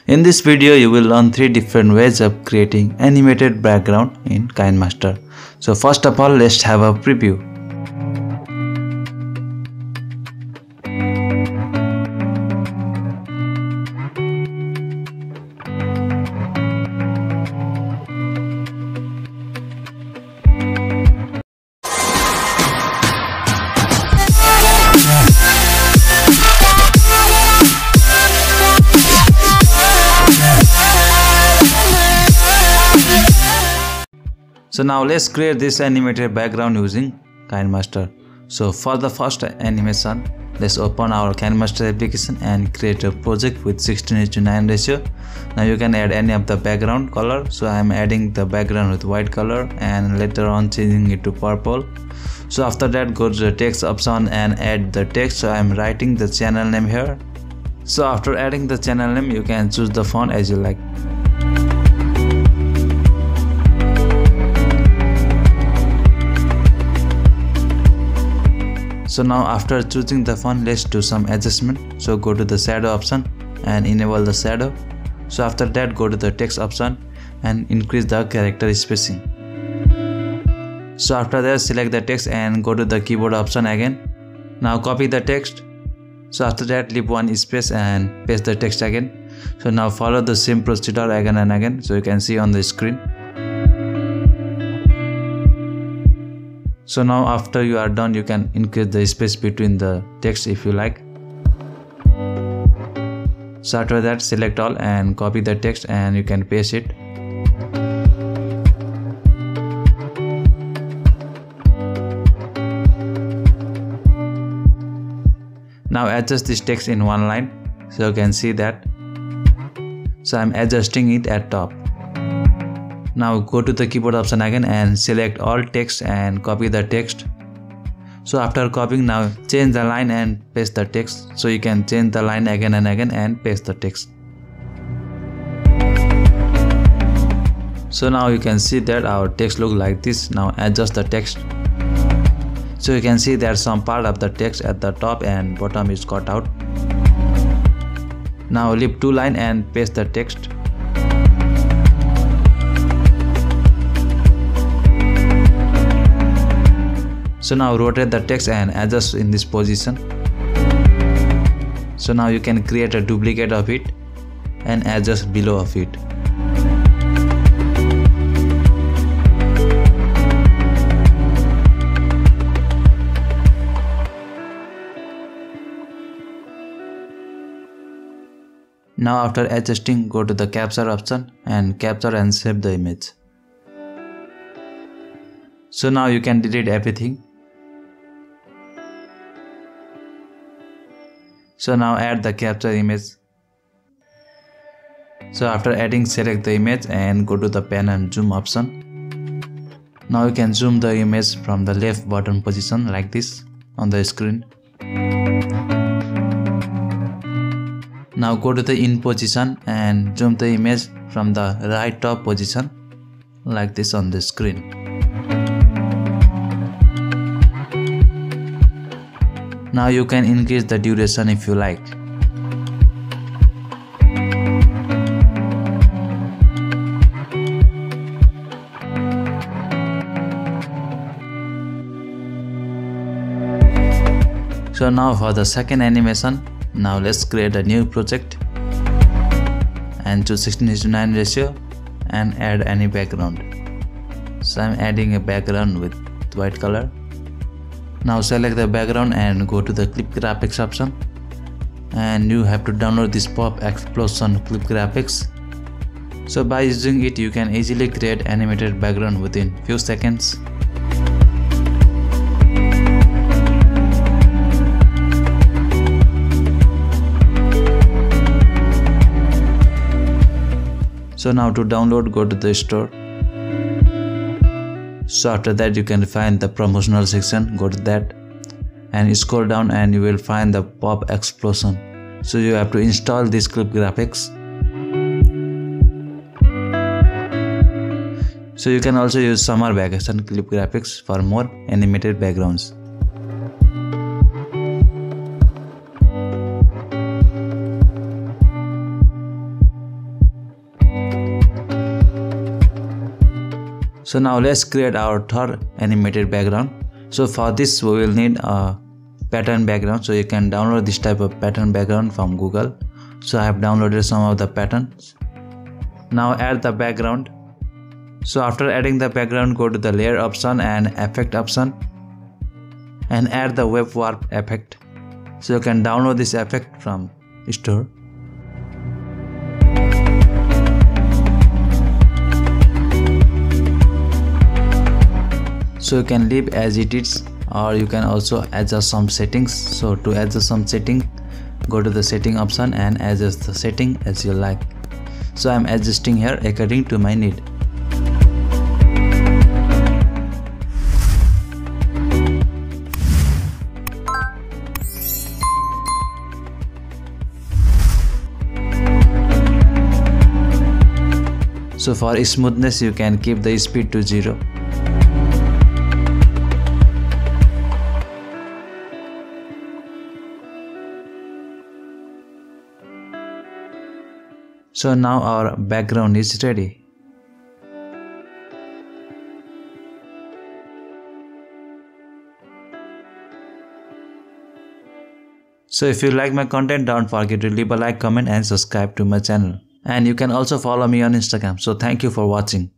In this video, you will learn 3 different ways of creating animated background in Kinemaster. So first of all, let's have a preview. So now let's create this animated background using Kinemaster. So for the first animation, let's open our Kinemaster application and create a project with 16:9 ratio. Now you can add any of the background color. So I am adding the background with white color and later on changing it to purple. So after that, go to the text option and add the text. So I am writing the channel name here. So after adding the channel name, you can choose the font as you like. So now after choosing the font, let's do some adjustment. So go to the shadow option and enable the shadow. So after that, go to the text option and increase the character spacing. So after that, select the text and go to the keyboard option again. Now copy the text. So after that, leave one space and paste the text again. So now follow the same procedure again and again, so you can see on the screen. So now after you are done, you can increase the space between the text if you like. So after that, select all and copy the text and you can paste it. Now adjust this text in one line, so you can see that. So I am adjusting it at top. Now go to the keyboard option again and select all text and copy the text. So after copying, now change the line and paste the text. So you can change the line again and again and paste the text. So now you can see that our text look like this. Now adjust the text. So you can see that some part of the text at the top and bottom is cut out. Now leave 2 lines and paste the text. So now rotate the text and adjust in this position. So now you can create a duplicate of it and adjust below of it. Now after adjusting, go to the capture option and capture and save the image. So now you can delete everything. So now add the capture image. So after adding, select the image and go to the pan and zoom option. Now you can zoom the image from the left bottom position like this on the screen. Now go to the in position and zoom the image from the right top position like this on the screen. Now you can increase the duration if you like. So now for the second animation, now let's create a new project and choose 16:9 ratio and add any background. So I'm adding a background with white color. Now select the background and go to the clip graphics option, and you have to download this pop explosion clip graphics. So by using it, you can easily create animated background within few seconds. So now to download, go to the store. So after that, you can find the promotional section, go to that and scroll down and you will find the pop explosion. So you have to install this clip graphics. So you can also use summer vacation clip graphics for more animated backgrounds. So now let's create our third animated background. So for this we will need a pattern background. So you can download this type of pattern background from Google. So I have downloaded some of the patterns. Now add the background. So after adding the background, go to the layer option and effect option and add the web warp effect. So you can download this effect from store. So you can leave as it is, or you can also adjust some settings. So to adjust some setting, go to the setting option and adjust the setting as you like. So I am adjusting here according to my need. So for smoothness, you can keep the speed to 0. So now our background is ready. So if you like my content, don't forget to leave a like, comment and subscribe to my channel. And you can also follow me on Instagram. So thank you for watching.